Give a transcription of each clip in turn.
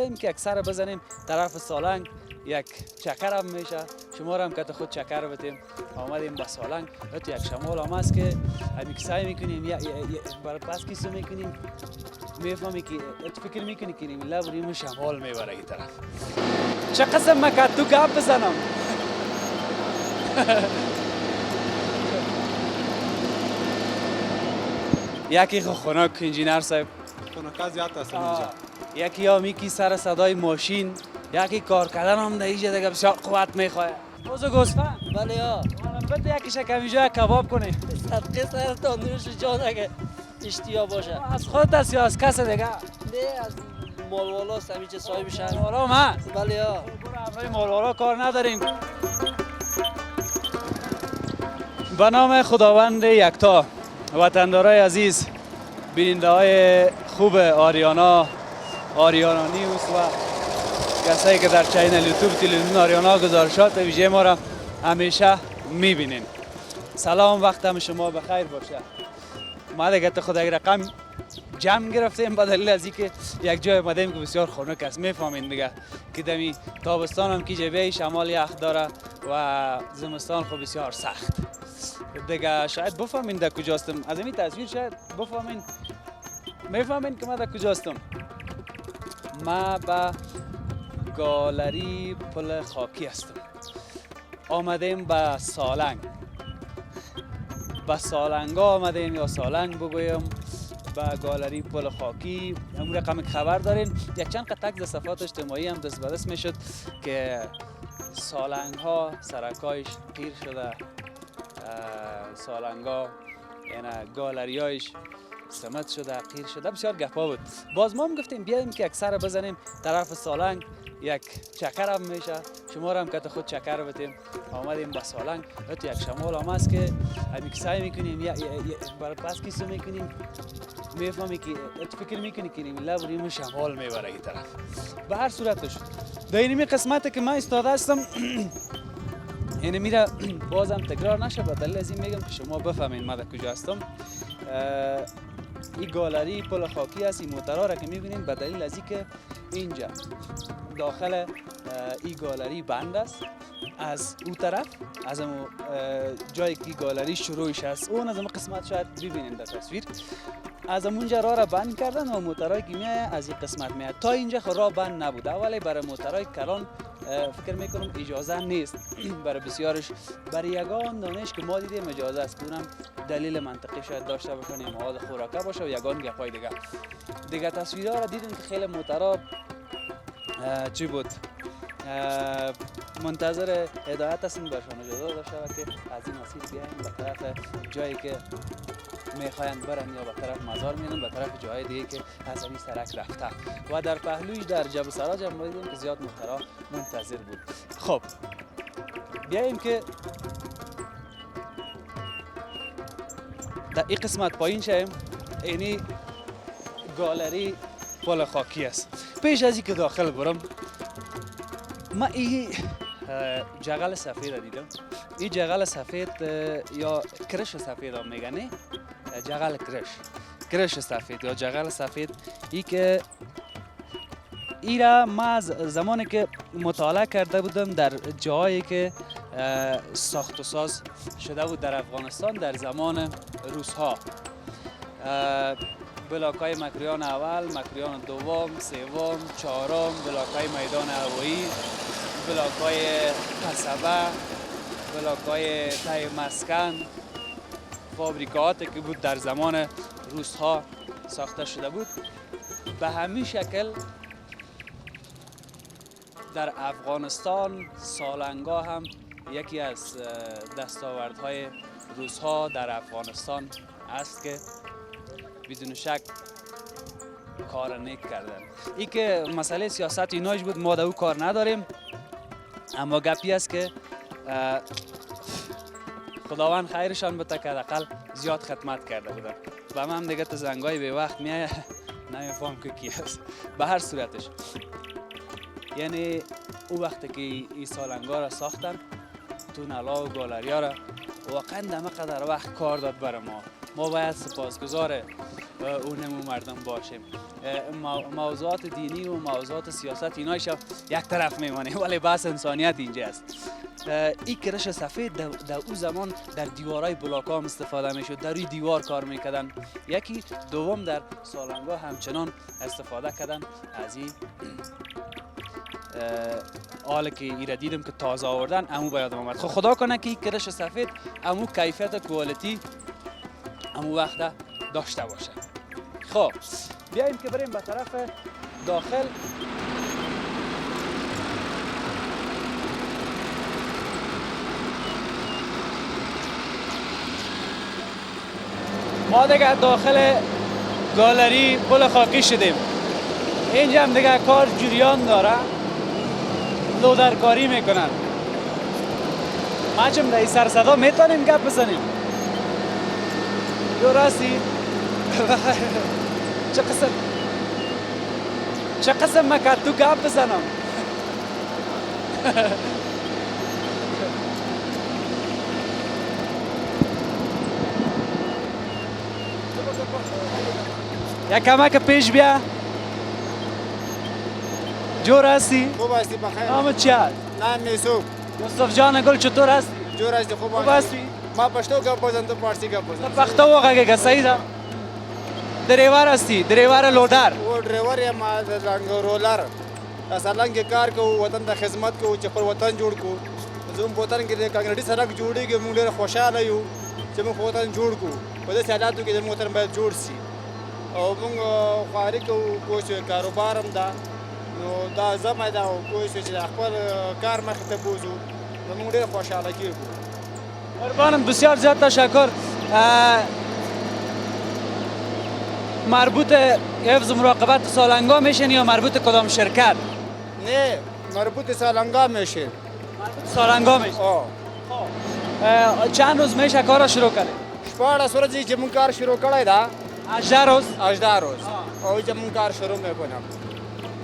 بیاییم که اکثر بزنیم طرف سالنگ، یک چکر هم میشه. شما هم که خود چکر بتیم. آمدیم با سالنگ، تو یک شمال هم هست که همی سعی میکنیم برای پس کیسو میکنیم، میفهمی که فکر میکنی که این لبریم شمال میبره این طرف. چه قسم مکد تو گپ بزنم. یکی خونک انجینر صاحب خونک زیاد هست اینجا. یکی ها میکی سر صدای ماشین، یکی کار کردن هم در اینجا دیگه بسیار قوت میخواه. موزو گوسفند بله ها بده یکی شکم اینجا کباب کنی. صدقه سرتان نوش جان اگه اشتیا باشه. از خودت است یا از کس دیگه؟ نه از مالوالا است همیشه صاحبشن. مالا هم هست؟ بله ها. برای مالوالا کار نداریم. به نام خداوند یکتا، وطندارای عزیز، بیننده های خوب آریانا نیوز و کسایی که در چینل یوتیوب تلویزیون آریانا گزارشات ویژه ما را همیشه میبینین. سلام، وقت شما بخیر باشه. ما دیگه خود یک رقم جمع گرفتیم به دلیل از اینکه یک جای اومدیم که بسیار خنک است. میفهمین دیگه که دمی تابستان هم که جبهه شمال یخ داره و زمستان خب بسیار سخت دیگه. شاید بفهمین در کجاستم از این تصویر، شاید بفهمین میفهمین که ما در کجاستم. ما با گالری پل خاکی هستم. آمدیم به سالنگ، به سالنگا آمدیم یا سالنگ بگویم، به گالری پل خاکی. همون رقم خبر دارین. یک چند قطعه در صفحات اجتماعی هم دست به دست میشد که سالنگ ها سرکایش قیر شده، سالنگ ها یعنی گالری هایش سمت شده، قیر شده، بسیار گپا بود. باز ما هم گفتیم بیاییم که اکثر بزنیم طرف سالنگ، یک چکر هم میشه. شما هم که خود چکر بتیم. آمدیم با سالنگ، تو یک شمال هم هست که همی سعی میکنیم برای پس کیسو میکنیم، میفهمی که فکر میکنی که این لبریم شمال میبره این طرف. به هر صورتش در اینمی قسمت که من استاده هستم اینه میره بازم تکرار نشه، به دلیل از این میگم که شما بفهمین ما در کجا هستم. این گالری پل خاکی است. این موترها را که میبینین به دلیل از این که اینجا داخل این گالری بند است. از اون طرف، از اون جایی که گالری شروعش است، اون از اون قسمت شاید ببینین در تصویر، از اونجا راه را بند کردن و موترهای که میاد از این قسمت میاد. تا اینجا خود راه بند نبود. اولی برای موترهای کلان فکر میکنم اجازه نیست. برای بسیارش، برای یگان دانش که ما دیدیم اجازه است. اونم دلیل منطقی شاید داشته باشن یا مواد خوراکه باشه و یگان گپای دیگه تصویرها را دیدیم که خیلی موترها چی بود، منتظر هدایت هستیم برشان اجازه داشته و که از این مسیر بیایم به طرف جایی که میخوایند برن یا به طرف مزار میرن، به طرف جای دیگه که از این سرک رفته. و در پهلویش در جبل سراج هم دیدیم که زیاد موترها منتظر بود. خب بیاییم که در این قسمت پایین شیم. اینی گالری پل خاکی است. پیش از این که داخل برم، ما این جغل سفید دیدم. این جغل سفید یا کرش سفید هم میگن، جغل کرش سفید یا جغل سفید. ای که ایرا ما از زمانی که مطالعه کرده بودم در جایی که ساخت و ساز شده بود در افغانستان در زمان روس‌ها، بلاک‌های مکریان اول، مکریان دوم، سوم، چهارم، بلاک‌های میدان هوایی، بلاک‌های قصبه، بلاک‌های تای مسکن، فابریکاتی که بود در زمان روس‌ها ساخته شده بود. به همین شکل در افغانستان سالنگا هم یکی از دستاوردهای روس‌ها در افغانستان است که بدون شک کار نیک کردن. این که مسئله سیاست ایناش بود، ما در او کار نداریم، اما گپی است که خداوند خیرشان بده که حداقل زیاد خدمت کرده بودن. و من دیگه تو زنگای به وقت میایه نمیفهم که کی است. به هر صورتش یعنی او وقتی که این سالنگا را ساختن، تونلا و گالریا را، واقعا دمه قدر وقت کار داد برای ما. ما باید سپاسگزار اونمون مردم باشیم. موضوعات دینی و موضوعات سیاست اینایش یک طرف میمانه، ولی بحث انسانیت اینجا است. این کرش سفید در اون زمان در دیوارای بلاک هم استفاده میشد، در روی دیوار کار میکردن. یکی دوم در سالنگا همچنان استفاده کردن از این حالا که ایره دیدم که تازه آوردن امو باید آمد. خب خدا کنه که این کرش سفید امو کیفیت کوالیتی امو وقت داشته باشه. خب بیاییم که بریم به طرف داخل. ما دیگه داخل گالری پل خاکی شدیم. اینجا هم دیگه کار جریان داره، لودرکاری میکنن. ما چم در سر صدا میتونیم گپ بزنیم؟ جو راستی چه قسم مکد تو گپ بزنم؟ یک کمک پیش بیا. جور هستی؟ خوب هستی بخیر. نام چی است؟ نام یوسف. یوسف جان گل چطور هستی؟ جور هستی خوب هستی؟ ما پشتو گپ بزن تو فارسی گپ بزن. پختو وگه صحیح ده. ड्राइवर هستی؟ ड्राइवर لودر. او ډرایور یم لنګ رولر. اصلا کې کار کوو، وطن ته خدمت کوو چې پر وطن جوړ کو. زموږ وطن کې د کانګریټي سړک جوړیږي، موږ ډېر خوشاله یو چې موږ وطن جوړ کو. په دې حالاتو کې زموږ وطن باید جوړ شي. او موږ خواري کوو، کوشش کاروبار هم ده. نو دا زمه ده او کوشش چې خپل کار مخې ته بوزو. نو موږ ډېر خوشاله کیږو. قربانم بسیار زیاد تشکر. مربوط حفظ مراقبت سالنگا میشین یا مربوط کدام شرکت؟ نه مربوط سالنگا میشه. مربوط سالنگا میشه. چند روز میشه کار شروع کردید؟ 14 ورځې چې موږ کار شروع کړی ده. 18 روز؟ 18 روز. او چې موږ کار شروع میکنم.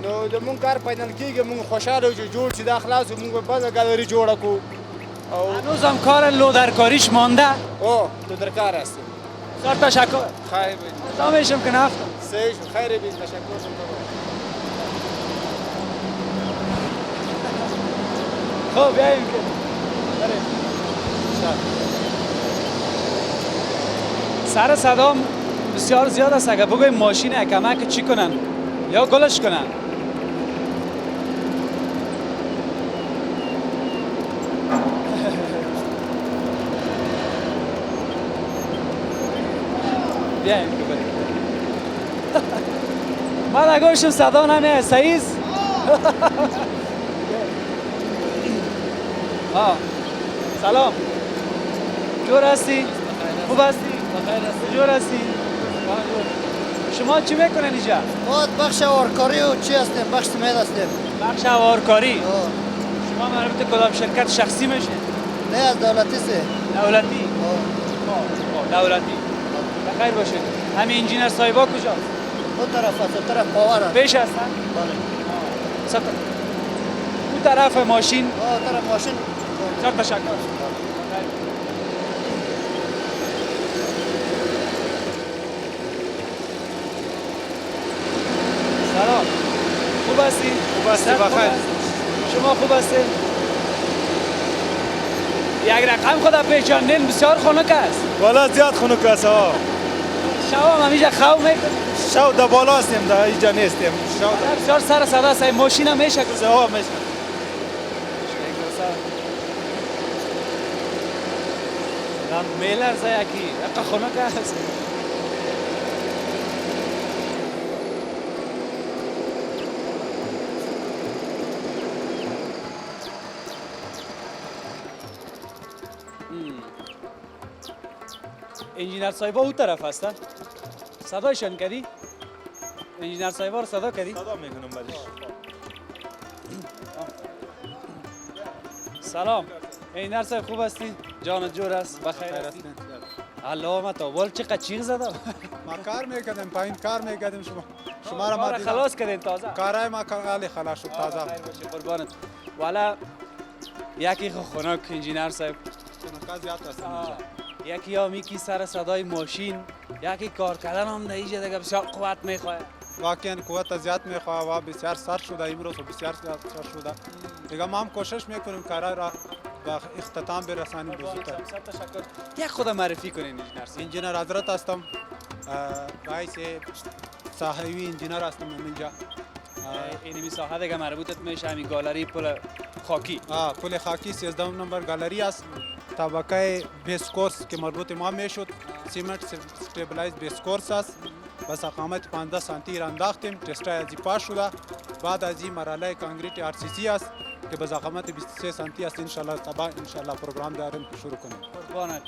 نو د موږ کار فاینل کیږي، موږ خوشاله یو چې جوړ شي دا خلاص موږ به بل ګالری جوړه کو. او هنوز هم کار لودرکاریش مانده؟ او تو در کار هستیم. بسیار تشکر. خیر بید. تا میشم که نفتم. صحیح شد. خیر بید. تشکر شما. خب بیاییم که بریم. سر صدام بسیار زیاد است. اگه بگویم ماشین کمک چی کنن یا گلش کنن. بیاییم که بریم. من نگوشم صدا نمیه سعیز. سلام. جور هستی؟ خوب هستی؟ بخیر هستی؟ جور هستی؟ شما چی میکنن اینجا؟ ما بخش وارکاری و چی هستیم؟ بخش سمید هستیم. بخش وارکاری؟ شما مربوط کدام شرکت شخصی میشین؟ نه از دولتی سه. دولتی؟ دولتی. بخیر باشید. همین انجینر صاحبا کجاست؟ اون طرف هست، اون طرف پاور هست. پیش هستن؟ بله. اون طرف ماشین؟ اون طرف ماشین. بسیار تشکر. سلام. خوب هستی؟ خوب هستی بخیر. شما خوب هستی؟ یک رقم خدا پیچاندین بسیار خنک است. والا زیاد خنک است. شو هم همیشه خو میکنی؟ شو در بالا هستیم، در اینجا نیستیم. بسیار سر صدا است. ماشین هم میشه کنه؟ ها میشه. میلر زای اکی اقا خنک است. انجینر صاحبا اون طرف هستن؟ صدایشان کردی؟ انجینر صاحبا رو صدا کردی؟ صدا میکنم بعدش. سلام. انجینر صاحب خوب هستی؟ جان جور است؟ بخیر هستی؟ الله ما تو ول چقدر چیغ زدم. ما کار میکردیم، پایین کار میکردیم. شما را ما کار خلاص کردین تازه. کارای ما خالی خلاص شد تازه. خیر باشه قربانت. والا یکی خنک انجینر صاحب. خنک زیاد است اینجا. یکی یا میکی سر صدای ماشین، یکی کار کردن هم در اینجا دیگه بسیار قوت میخواه. واقعا قوت زیاد میخواه و بسیار سر شده امروز و بسیار سر شده. دیگه ما هم کوشش میکنیم کارا را به اختتام برسانیم بزودتر. تشکر. یک خود معرفی کنین انجینر صاحب. انجینر حضرت هستم، باعث صاحبی انجینر هستم اینجا. اینمی ساحه دیگه مربوطت میشه همین گالری پل خاکی. پل خاکی 13 نمبر گالری است. طبقه بیس کورس که مربوط ما میشد سیمنت استیبلایز بیس کورس است. با ضخامت 15 سانتی را انداختیم، تستای ازی پاس شده. بعد از این مرحله کانکریت آر سی سی است که به ضخامت 23 سانتی است. انشالله صبح انشالله پروگرام داریم که شروع کنیم. قربانت.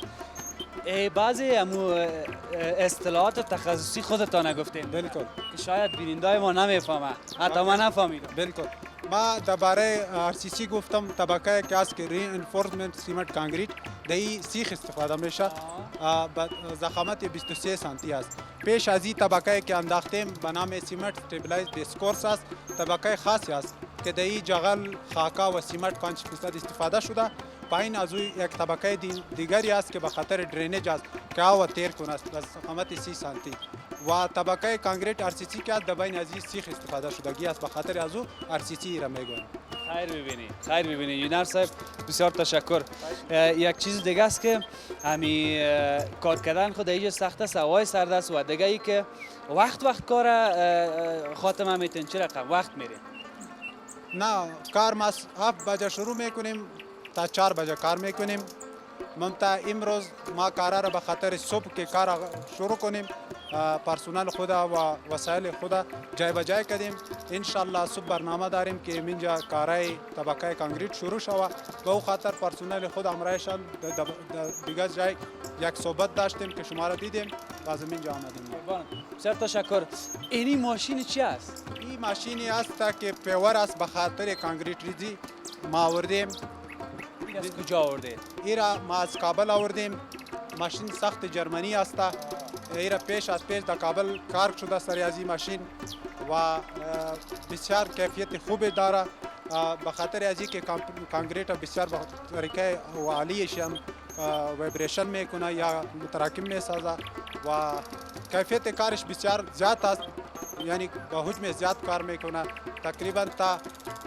بعضی امو اصطلاحات تخصصی خودتان نگفتین. بالکل. که شاید بینندای ما نمیفهمه. حتی ما نفهمیدم. بالکل. ما درباره آر سی سی گفتم طبقه که است که ری انفورسمنت سیمنت کانکریت دهی سیخ استفاده میشه. ضخامت 23 سانتی است. پیش از این طبقه که انداختیم به نام سیمنت استیبلایز بیس کورس است. طبقه خاصی است که دهی جغل، خاکا و سیمنت 5% استفاده شده. پایین از او یک طبقه دیگری است که به خاطر درینج است که آب تیر کنه است به ضخامت 30 سانتی و طبقه کانکریت آر سی سی که در بین از این سیخ استفاده شدگی است به خاطر از او آر سی سی را میگوییم. خیر ببینی انجینر صاحب بسیار تشکر. یک چیز دیگه است که همین کار کردن خود اینجا سخت است، هوای سرد است و دیگه ای که وقت کار خاتمه میتین چه رقم وقت میره؟ نه کار ما 7 بجه شروع میکنیم تا 4 بجه کار میکنیم. ممتا امروز ما کارا را به خاطر صبح که کار شروع کنیم پرسنل خود و وسایل خود جای به جای کردیم. انشالله صبح برنامه داریم که منجا کارای طبقه کانکریت شروع شود. به او خاطر پرسنل خود امرایشان دیگه جای یک صحبت داشتیم که شما را دیدیم باز منجا آمدیم. بسیار تشکر. اینی ماشین چی است؟ این ماشینی است که پیور است به خاطر کانکریت ریزی ما آوردیم. از کجا آورده؟ ایرا ما از کابل آوردیم. ماشین سخت جرمنی است. ایرا پیش از پیش در کابل کار شده سر از این ماشین و بسیار کیفیت خوبی داره. به خاطر از اینکه کانکریت بسیار به طریقه عالیش هم ویبریشن میکنه یا متراکم میسازه و کیفیت کارش بسیار زیاد است. یعنی با حجم زیاد کار میکنه. تقریبا تا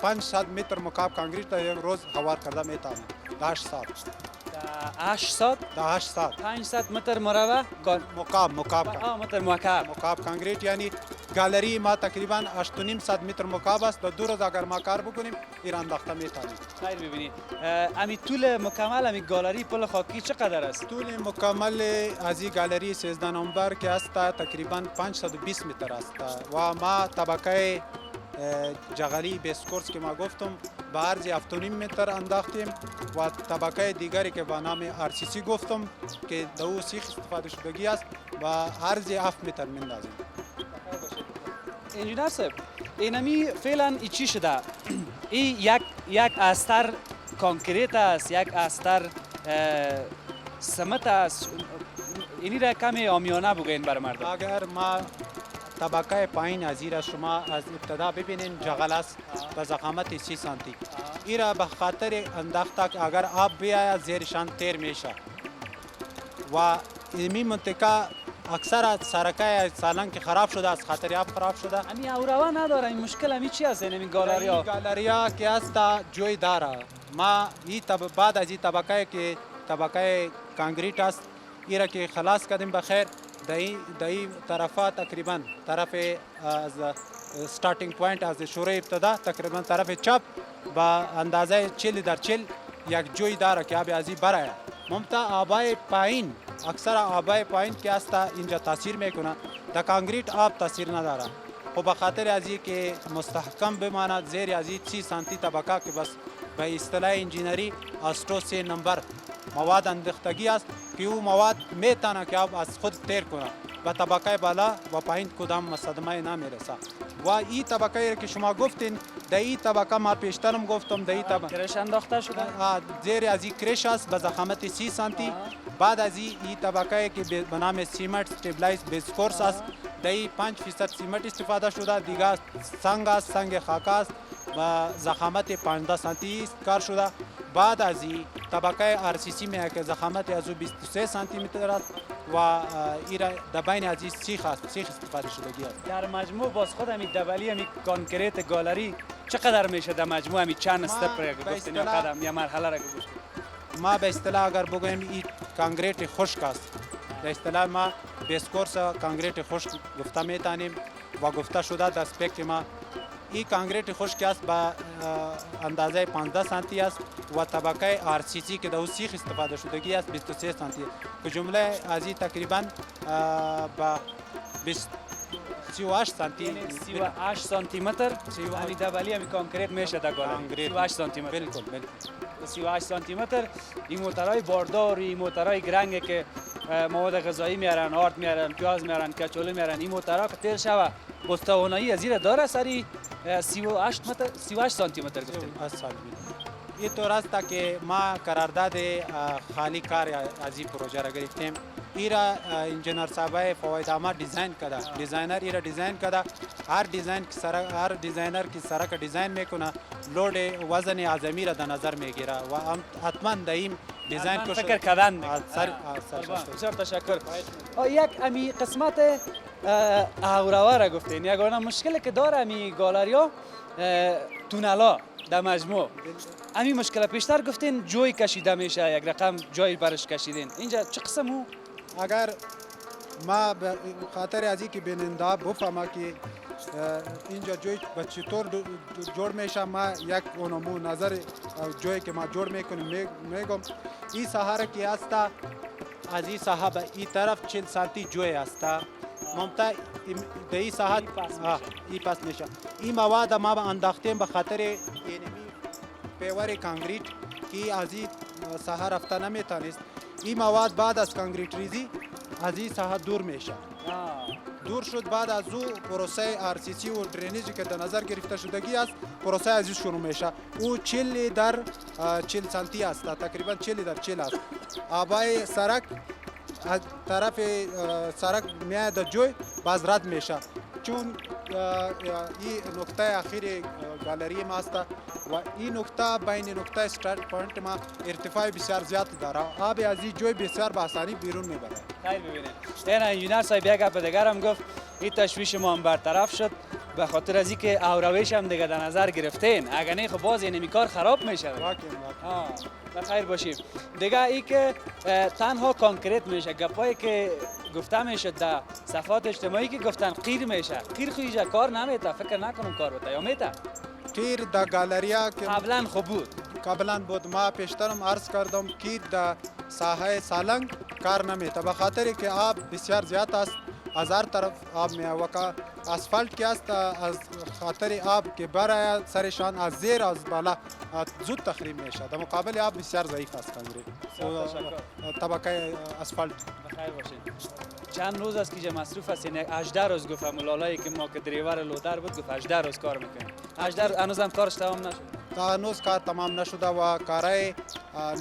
500 متر مکعب کانکریت یک روز هوار کرده میتونه. 8 ساعت. 8 ساعت؟ 8 ساعت. 500 متر مربع مکعب متر مکعب کانکریت یعنی گالری ما تقریبا 8.5 متر مکعب است. دو روز اگر ما کار بکنیم ایران انداخته میتونیم. خیر ببینید امی طول مکمل امی گالری پل خاکی چقدر است؟ طول مکمل از این گالری 13 نمبر که است تقریبا 520 متر است و ما طبقه جغلی بیس کورس که ما گفتم به عرض 7.5 متر انداختیم و طبقه دیگری که به نام آر سی سی گفتم که دو سیخ استفاده شدگی است و عرض 7 متر میندازیم. انجینر صاحب اینمی فعلا ای چی شده؟ این یک استر کانکریت است، یک استر سمت است. اینی را کمی آمیانه بگوین بر مردم. اگر ما طبقه پایین از این شما از ابتدا ببینین جغل است به ضخامت 30 سانتی. این را به خاطر انداخته که اگر آب بیاید زیرشان تیر میشه و این منطقه اکثر سرکای سالن که خراب شده از خاطر آب خراب شده. امی اوروا نداره. این مشکل امی چی است؟ این گالریا گالریا که است جوی داره. ما این بعد از این طبقه که طبقه کانکریت است این را که خلاص کردیم بخیر دایی طرفا تقریبا طرف از ستارتینگ پوینت از شروع ابتدا تقریبا طرف چپ با اندازه 40/40 یک جوی داره که آب از این برای ممتا آبای پایین اکثر آبای پایین که است اینجا تاثیر میکنه. در کانکریت آب تاثیر نداره. خب به خاطر از این که مستحکم بماند زیر از این 30 سانتی طبقه که بس به اصطلاح انجینری آستو 3 نمبر مواد انداختگی است که او مواد میتونه که آب از خود تیر کنه و طبقه بالا و پایین کدام صدمه نمیرسه. و این طبقه که شما گفتین در این طبقه ما پیشترم گفتم در این طبقه کرش انداخته شده زیر از این کرش است به ضخامت 30 سانتی. بعد از این طبقه که به نام سیمنت استیبلایز بیس کورس است در این 5% سیمنت استفاده شده. دیگه سنگ است، سنگ خاک است و ضخامت 15 سانتی کار شده. بعد از این طبقه RCC میاد که ضخامت از او 23 سانتی متر است و ایرا در بین از این سیخ استفاده شدگی است. در مجموع باز خود همین دبلی همین کانکریت گالری چقدر میشه در مجموع همین چند استپ را گفتین یا قدم یا مرحله را گفتین؟ ما به اصطلاح اگر بگویم این کانکریت خشک است، به اصطلاح ما بیسکورس کانکریت خشک گفته میتونیم و گفته شده در اسپیکت ما این کانکریت خشک است با اندازه 15 سانتی است و طبقه RCC که در سیخ استفاده شدگی است 23 سانتی که جمله از این تقریبا با 38 سانتی یعنی 38 سانتی متر همین دبلی همین کانکریت میشه در گالری 38 سانتی متر. بالکل 38 سانتی متر. این موترهای باردار، این موترهای گرنگه که مواد غذایی میارن، آرد میارن، پیاز میارن، کچوله میارن، این موترها که تیل شوه بستوانایی از زیر داره سری 38 سانتی متر گفتیم. این طور است که ما قرارداد خالی کار از این پروژه را گرفتیم. ایرا انجینر صاحب فواید احمد دیزاین کرده، دیزاینر ایرا دیزاین کرده. هر دیزاینر که سرک دیزاین میکنه لود وزن اعظمی را در نظر میگیره و حتما در این دیزاین فکر کردن بسیار تشکر. یک امی قسمت اهوروا را گفتین، یگانه مشکلی که داره امی گالریا تونلا در مجموع امی مشکل پیشتر گفتین جوی کشیده میشه، یک رقم جای برش کشیدین، اینجا چه قسم هو؟ اگر ما به خاطر از اینکه بیننده بفهمه که اینجا جوی به چطور جور میشه، ما یک اونمو نظر جوی که ما جور میکنیم میگم این ساحه که هست از این ساحه به این طرف 40 سانتی جوی هست ممتا به این ساحه این پس میشه. این مواد ما به انداختیم به خاطر اینمی پیور کانکریت که از این ساحه رفته نمیتونست. این مواد بعد از کانکریت ریزی از این ساحه دور میشه. دور شد بعد از او پروسه RCC و درینیجی که در نظر گرفته شدگی است پروسه از این شروع میشه. او 40 در 40 سانتی است، تقریبا 40 در 40 است. آبای سرک از طرف سرک میاد در جوی باز رد میشه چون این نقطه اخیر گالری ما است و این نقطه بین نقطه استارت پوینت ما ارتفاع بسیار زیاد داره. آب از این جوی بسیار به آسانی بیرون میبره. خیلی ببینید این انجینر صاحب یک گپ دیگر هم گفت این تشویش ما هم برطرف شد به خاطر از اینکه اورویش هم دیگه در نظر گرفتین، اگر نه خب باز این کار خراب میشه. بخیر باشیم. دیگه ای که تنها کانکریت میشه، گپایی که گفته میشه در صفحات اجتماعی که گفتن قیر میشه، قیر خودش کار نمیته، فکر نکنم کار بته یا میته. قیر در گالریا که قبلا خوب بود، قبلا بود ما پیشترم عرض کردم که در ساحه سالنگ کار نمیته به خاطر که آب بسیار زیاد است، از هر طرف آب میاد. اسفالت که است از خاطر آب که برای سرشان از زیر از بالا زود تخریب میشه، در مقابل آب بسیار ضعیف است کانکریت طبقه اسفالت. بخیر باشید. چند روز است که مصروف هستین؟ 18 روز گفتم لالایی که ما که دریور لودر بود گفت 18 روز کار میکنیم. 18 هنوزم کارش تمام نشد. تا هنوز کار تمام نشده و کارهای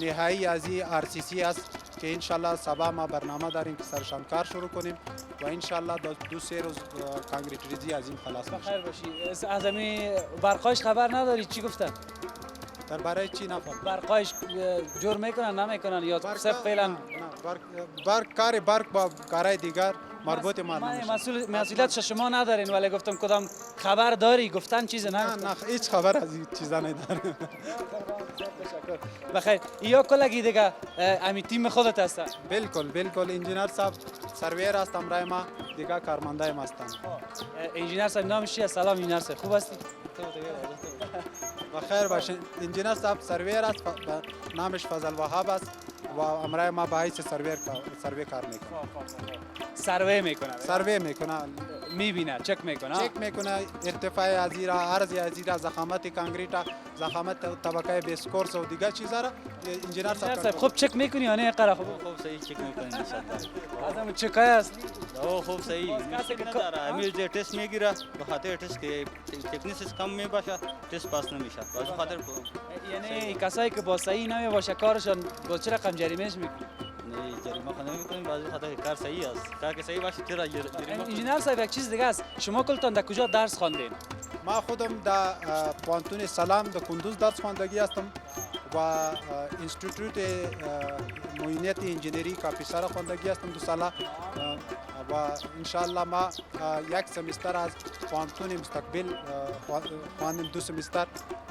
نهایی از این RCC است که انشالله صبح ما برنامه داریم که سرشان کار شروع کنیم و انشالله 2-3 روز کانکریت ریزی از این خلاص میشه. بخیر باشی. از همین برقایش خبر نداری چی گفتن؟ درباره چی نفهم؟ برقایش جور میکنن نمیکنن یا صرف فعلا کار برق با کارهای دیگر مربوط ما نمیشه. مسئولیت شما ندارین ولی گفتم کدام خبر داری؟ گفتن چیز نه هیچ خبر از این چیزا ندارم. بخیر. یا کلگی دیگه امی تیم خودت هست؟ بالکل انجینر صاحب سرویر است امرای ما دیگه کارمندای ما هستند. انجینر صاحب نامش چیه؟ سلام انجینر صاحب خوب هستی؟ بخیر باشین. انجینر صاحب سرویر است نامش فضل وهاب است و امرای ما به حیث سروی کار میکنه. سروی میکنه میبینه چک میکنه ارتفاع از ایرا عرض از ایرا ضخامت کانکریت ضخامت طبقه بیسکورس و دیگه چیزا را انجینر صاحب خوب چک میکنی یا نه؟ قرا خوب صحیح چک میکنی ان شاء الله. آدم چکای است. خوب صحیح نداره امیر جو تست میگیره به خاطر تست که تکنیسیس کم میباشه تست پاس نمیشه به خاطر یعنی کسایی که با صحیح نمی باشه کارشون با چه رقم جریمهش میکنه؟ نه جریمه خانه میکنیم بعضی خاطر کار صحیح است، کار که صحیح باشه چرا جریمه. انجینر صاحب یک چیز دیگه است، شما کلتان در کجا درس خواندین؟ ما خودم در پانتون سلام در کندوز درس خواندگی هستم و اینستیتوت معاینات انجینری کاپیسا را خواندگی هستم 2 ساله و انشالله ما یک سمستر از پانتون مستقبل خواندم 2 سمستر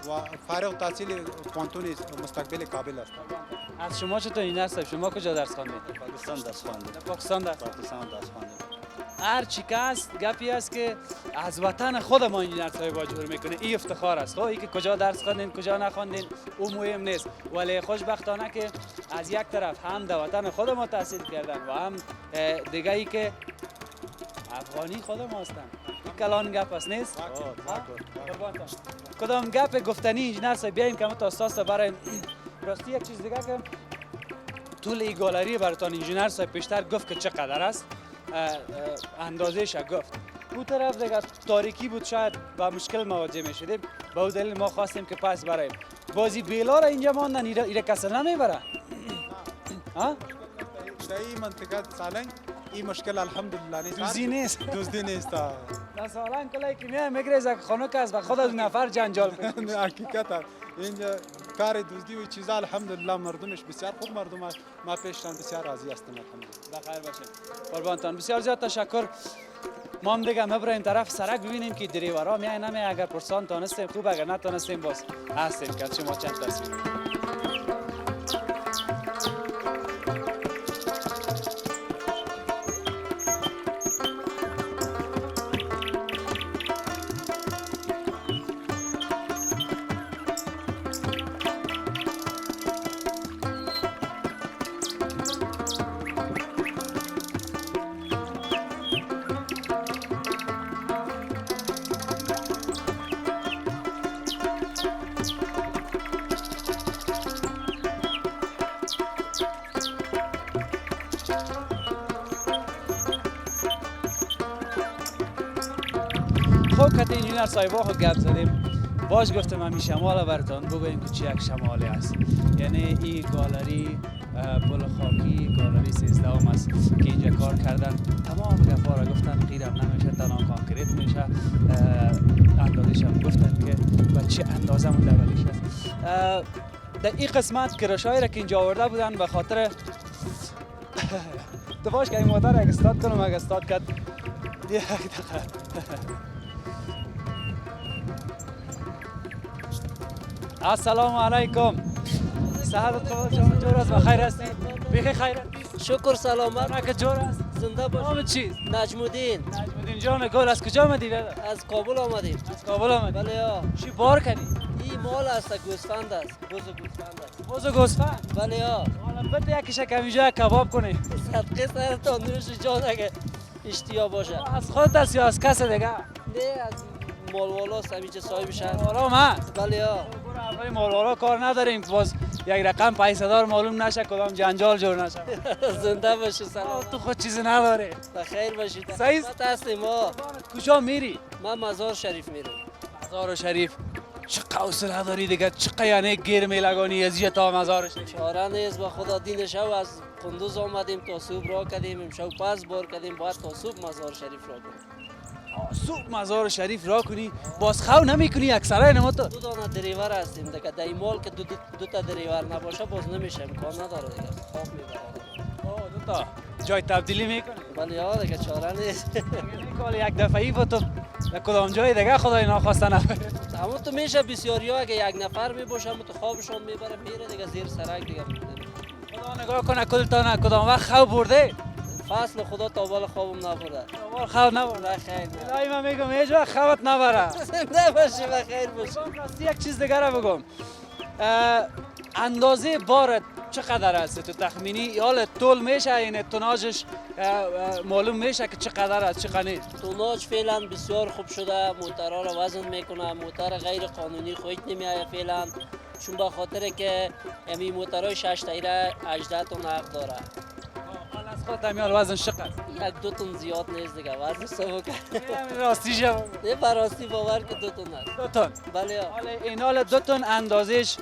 و فارغ تحصیل پانتون مستقبل کابل هستم. از شما چطور این هست؟ شما کجا درس خواندید؟ پاکستان درس خواندیم. پاکستان درس. پاکستان درس خواندیم. هر چی که است گپی است که از وطن خود ما انجینر صاحب واجور میکنه. این افتخار است. خب این که کجا درس خواندین کجا نخواندین او مهم نیست، ولی خوشبختانه که از یک طرف هم در وطن خود ما تحصیل کردن و هم دیگه ای که افغانی خود ما هستن. این کلان گپ است نیست؟ قربانتان. کدام گپ گفتنی انجینر صاحب بیایم که ما تا استاد برای راستی یک چیز دیگه که طول این گالری براتون انجینر صاحب پیشتر گفت که چقدر است، اندازه‌اش گفت. اون طرف دیگه تاریکی بود، شاید با مشکل مواجه میشدیم، به اون دلیل ما خواستیم که پس برایم. بازی بیلا را اینجا ماندن، ایره کسی نمیبره. ها؟ در این منطقه سالنگ این مشکل الحمدلله نیست. دوزی نیست. دزدی نیست. در سالنگ کلایی که میگره از خانوک است و خود از نفر جنجال کنه. حقیقت اینجا کار دزدی و چیزا الحمدلله مردمش بسیار خوب، مردم ما پیشتان بسیار راضی هستم الحمدلله. بخیر باشین. قربانتان بسیار زیاد تشکر. ما هم دیگه مبرایم طرف سرک ببینیم که دریورا میای نمیای، اگر پرسان تانستیم خوب، اگر نتانستیم باز هستیم که شما چند تصویر. خب که انجینر صاحبا خود گپ زدیم، باز گفتم همین شمال براتون بگویم که چه یک شمالی است. یعنی این گالری پل خاکی گالری 13 است که اینجا کار کردن، تمام گپا را گفتن، غیرم نمیشه، تنها کانکریت میشه، اندازش هم گفتن که به چه اندازه اون لولیش است. در این قسمت کراشایی را که اینجا آورده بودن به خاطر تو باش که این موتر اگه استارت کنم، اگه استارت کرد السلام علیکم. صحت شما جور است؟ بخیر هستید؟ بخیر خیر؟ شکر سلامت. که جور است؟ زنده باش. نام چیست؟ نجمودین. نجمودین جان گل، از کجا آمدی؟ از کابل آمدیم. از کابل آمدی؟ بله یا. چی بار کردی؟ این مال است، گوسفند است. بز گوسفند است. بز گوسفند؟ بله یا. حالا بده یکیش کمیجا کباب کنی. صدقه سرتان نوش جان اگه اشتیا باشه. از خودت است یا از کس دیگه؟ نه از مالوالاست، همیشه صاحبش هست. مالوالام هست؟ بله یا. برای مالوالا کار نداریم که باز یک رقم پیسه‌دار معلوم نشه، کدام جنجال جور نشه. زنده باشی سلام. تو خود چیزی نداری. بخیر باشید. صحیح. خدمت هستیم ما. کجا میری؟ من مزار شریف میرم. مزار شریف. چه قوس نداری دیگه، چه یعنی گیر میلگانی از یه تا مزار شریف. چاره نیست، با خدا دین شو از قندوز آمدیم تا صبح را کردیم، امشب پس بار کردیم، باید تا صبح مزار شریف را کنیم. صبح مزار شریف را کنی، باز خو نمی کنی اکثرا نما تو؟ 2 دانه دریور هستیم دیگه، در این مال که دو تا دریور نباشه باز نمیشه، امکان نداره دیگه، خواب میبره. 2 تا جای تبدیلی میکنی؟ بله یا دیگه چاره نیست. کال یک دفعی با تو در کدام جای دیگه خدای ناخواسته نبره. اما تو میشه بسیاری ها اگه یک نفر میباشه اما تو خوابشون میبره میره دیگه زیر سرک دیگه. خدا نگاه کنه کلتانه کدام وقت خو برده؟ فصل خدا تا بال خوابم نبرده. تا خو نبرده. خیر. الهی من میگم هیچ وقت خوت نبره. زنده باشی بخیر باشی. راستی یک چیز دیگه را بگم. اندازه بارت چقدر است تو تخمینی؟ یا طول میشه یعنی توناژش معلوم میشه که چقدر است چقدر نیست؟ توناژ فعلا بسیار خوب شده، موترها را وزن میکنه، موتر غیر قانونی خودت نمیآید فعلا، چون به خاطر که همین موترهای 6 تایره 18 تن حق داره. حالا از خودت همیال وزن چقدر؟ 1-2 تن زیاد نیست دیگه، وزن سبک. راستی شما؟ نه براستی باور که 2 تن است. 2 تن. بله. حالا این حال 2 تن اندازش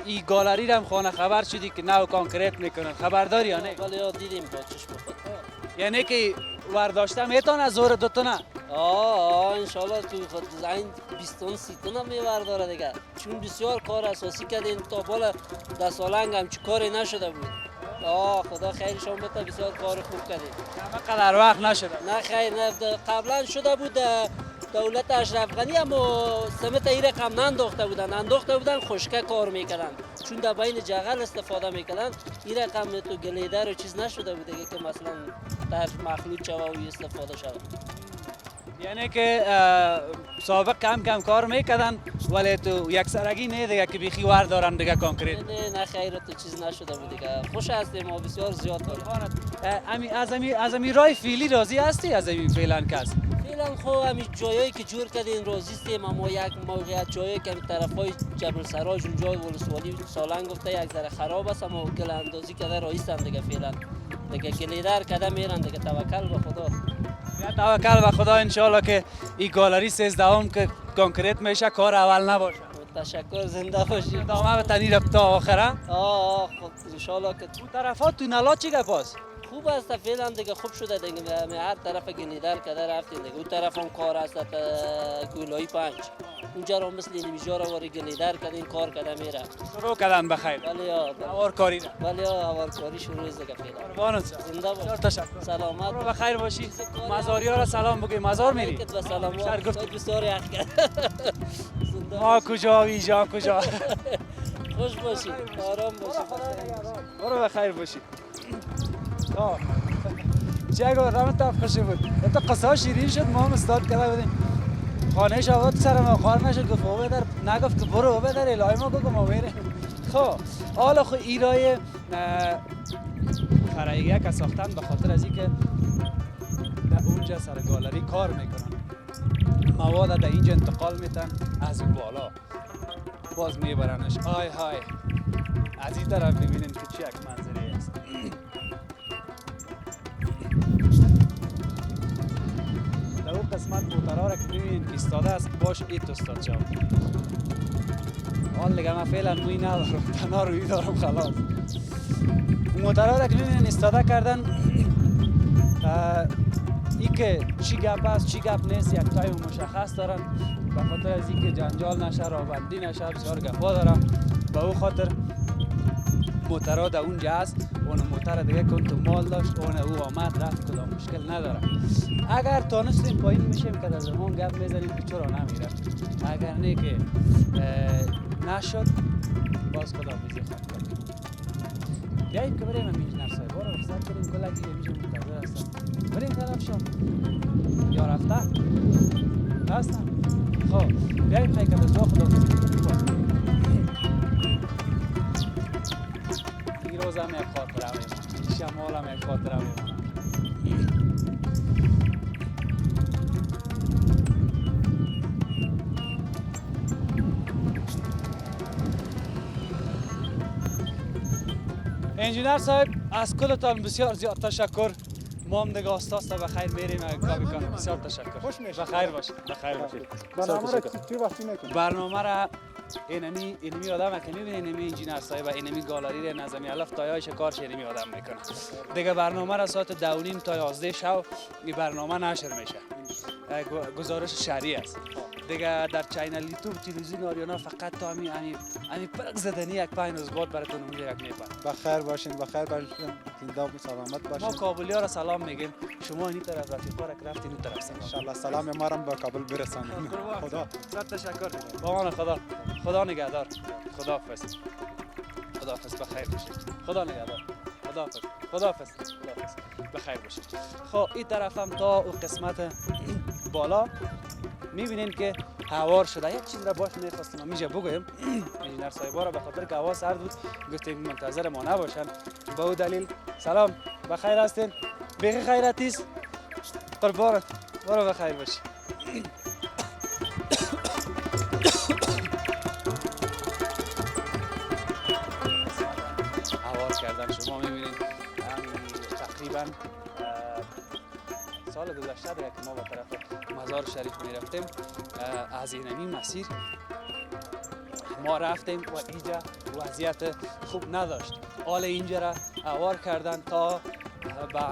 این گالری را هم خانه خبر شدی که نو کانکریت میکنن، خبرداری یا نه؟ بله دیدیم با چشم خود. یعنی که ورداشته میتونه زور 2 تنه؟ انشالله تو خود این 20 تن 30 تن هم میبرداره دیگه، چون بسیار کار اساسی کردین تا بالا 10 سالنگ هم چه کاری نشده بود. خدا خیرشان بده، بسیار کار خوب کردین. همه قدر وقت نشده. نه خیر، نه قبلا شده بود دولت اشرف غنی، اما سمت این رقم ننداخته بودن خشکه کار میکردن، چون در بین جغل استفاده میکردن. این رقم تو گلیدر و چیز نشده بود دیگه که مثلا در مخلوط شوه و استفاده شود. یعنی که سابق کم کار میکردن ولی تو یک سرگی نه دیگه که بیخی ور دارن دیگه کانکریت. نه خیر، تو چیز نشده بود دیگه. خوش هستیم ما، بسیار زیاد کار. از امی رای فعلی راضی هستی؟ از امی فعلا کس فعلا خو همین جایی که جور کردین راضی هستیم، اما یک موقعیت جایی که طرفای جبل سراج اونجا ولسوالی سالنگ گفته یک ذره خراب است، اما گل اندازی کرده رایستن دیگه. فعلا دیگه گلیدر کده میرن دیگه. توکل به خدا. توکل به خدا، انشالله که این گالری 13 که کانکریت میشه کار اول نباشه. تشکر، زنده باشید. دامه به تنی رفت تا آخره. خب انشالله که تو طرفات تو نلا چی گپاس؟ خوب است فعلا دیگه، خوب شده دیگه. هر طرف گلیدر کده رفتیم دیگه. اون طرف هم کار است گولایی 5 اونجا رو مثل اینجا رو واری گلیدر کردین کار کده میره. شروع کردن بخیر. ولی اوار کاری نه. ولی اوارکاری شروع است دیگه فعلا. قربانت. زنده باش. تشکر. سلامت. برو بخیر باشی. مزاریا را سلام بگی. مزار میری؟ و سلامت. گفت بسیار یخ کرد. ما کجا ویجا کجا. خوش باشی. آرام باشی. برو بخیر باشی. چه گفت رحمت خوشی بود. تو قصه شیرین شد، ما هم استاد کرده بودیم. خانه شاوات سر ما خوار نشد، گفت او بدر، نگفت که برو او بدر الهی ما گفت ما میریم. خب حالا خو ایرای خرایگه که ساختن به خاطر از اینکه در اونجا سر گالری کار میکنن، مواد در اینجا انتقال میتن از بالا باز میبرنش. های از این طرف ببینین که چه یک منظره است. در اون قسمت موترها را که میبینین که ایستاده است باش ایت استاد شد. حال دیگه من فعلا موی ندارم، تنها روی دارم خلاص. موترها را که میبینین ایستاده کردن، این که چی گپ است چی گپ نیست یک تایم مشخص دارن، به خاطر از اینکه جنجال نشه، راهبندی نشه، بسیار گپا دارن. به او خاطر موترها در اونجا هست. اون موتر دیگه کن تو مال داشت، اون او آمد رفت، کدام مشکل نداره. اگر تانستیم پایین میشیم که در زمان گپ میزنیم که چرا نمیره. اگر نه که نشد باز خدا بیزی خواهد کنیم. بیاییم که بریم انجینر صاحب رو رخصت کنیم، کلگی میشه منتظر هستم. بریم طرف شد یا رفتن هستن. خب بیاییم خیلی که دزا خدا کنیم. این روز هم یک خاطره میمونه، شمال هم یک خاطره میمونه. انجینر صاحب از کلتان بسیار زیاد تشکر. ما هم دیگه استاد بخیر میریم کاری کنیم. بسیار تشکر. خوش میشید. بخیر باشید. بخیر باشید. برنامه را چی وقتی میکنید؟ برنامه را اینمی آدم که میبینین، اینمی انجینر صاحب و اینمی گالری را نظمی الف تایای شکار اینمی آدم میکنه. دیگه برنامه را ساعت 2:30 تا 11 شب این برنامه نشر میشه. گزارش شهری است. دیگه در چینل یوتیوب تلویزیون آریانا فقط تا همین پرک زدنی یک 5 روز بعد براتون اونجا یک میپرد. بخیر باشین، بخیر باشین، زنده و سلامت باشین. ما کابلی ها را سلام میگیم، شما این طرف رفیقا را که رفتین این طرف سلام. ان شاء الله سلام ما را به کابل برسانید. خدا صد تشکر. با امان خدا. خدا نگهدار. خداحافظ. خداحافظ، بخیر باشید. خدا نگهدار. خداحافظ. خداحافظ. خداحافظ. بخیر باشید. خب این طرف هم تا اون قسمت بالا میبینین که هوار شده. یک چیز را باش میخواستم همیشه بگویم. انجینر صاحبا را به خاطر که هوا سرد بود گفتیم منتظر ما نباشن. به او دلیل سلام، بخیر هستین؟ بخیر خیرتیست؟ قربانت. برو بخیر باشی. هوار کردن شما میبینید تقریبا سال گذشته دیگه که ما به طرف مزار شریف میرفتیم، از اینمی مسیر ما رفتیم و اینجا وضعیت خوب نداشت. حال اینجا را هوار کردن تا به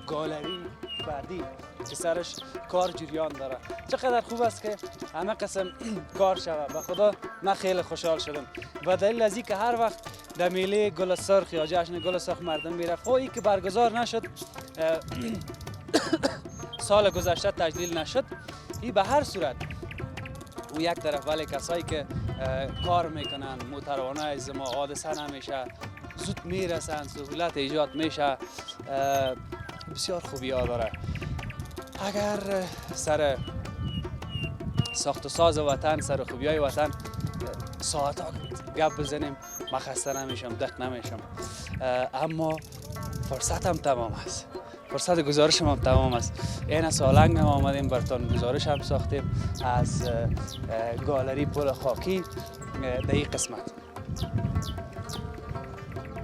گالری بعدی که سرش کار جریان داره. چقدر خوب است که همه قسم کار شود. به خدا من خیلی خوشحال شدم و دلیل از این که هر وقت در میله گل سرخ یا جشن گل سرخ مردم میره خواهی که برگزار نشد سال گذشته تجلیل نشد، این به هر صورت او یک طرف، ولی کسایی که کار میکنن موتروانه از ما حادثه نمیشه، زود میرسن، سهولت ایجاد میشه، بسیار خوبی ها داره. اگر سر ساخت و ساز وطن، سر خوبی های وطن ساعت ها گپ بزنیم من خسته نمیشم، دق نمیشم، اما فرصت هم تمام است، فرصت گزارش هم تمام است. این سالنگ هم آمدیم براتون گزارش هم ساختیم از گالری پل خاکی در این قسمت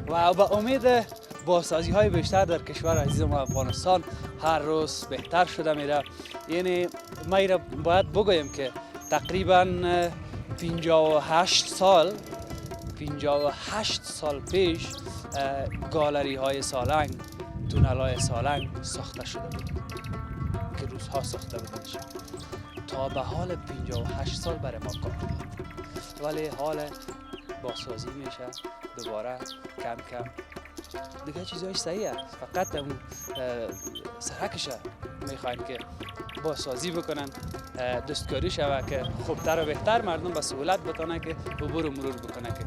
و به امید بازسازی های بیشتر در کشور عزیز ما افغانستان هر روز بهتر شده میره. یعنی ما ایره باید بگویم که تقریبا 58 سال پیش گالری های سالنگ، تونل های سالنگ ساخته شده بود که روزها ساخته بودنش. تا به حال 58 سال برای ما کار کرد، ولی حال بازسازی میشه دوباره کم کم. دیگه چیزایش صحیح است، فقط اون سرکش میخواین که بازسازی بکنن، دستکاری شود که خوبتر و بهتر مردم به سهولت بتونه که عبور و مرور بکنه که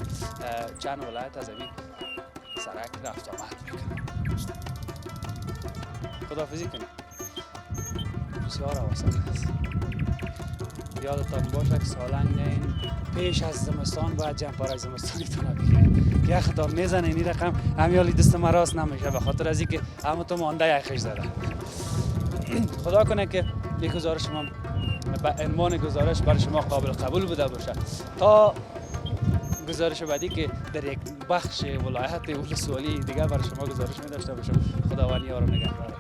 چند ولایت از این سرک رفت آمد میکنه. خداحافظی کنیم. بسیار حواسناک است. یادتان باشه که سالنگ این پیش از زمستان باید جمپرک زمستانیتون رو بگیرید که یختان میزنه این رقم همیالی دست مراست نمیشه به خاطر از اینکه همه تو مانده یخش زده. خدا کنه که یک گزارش ما به عنوان گزارش برای شما قابل قبول بوده باشه تا گزارش بعدی که در یک بخش ولایت ولسوالی دیگه برای شما گزارش می داشته باشم. خداوند یار و نگهدار.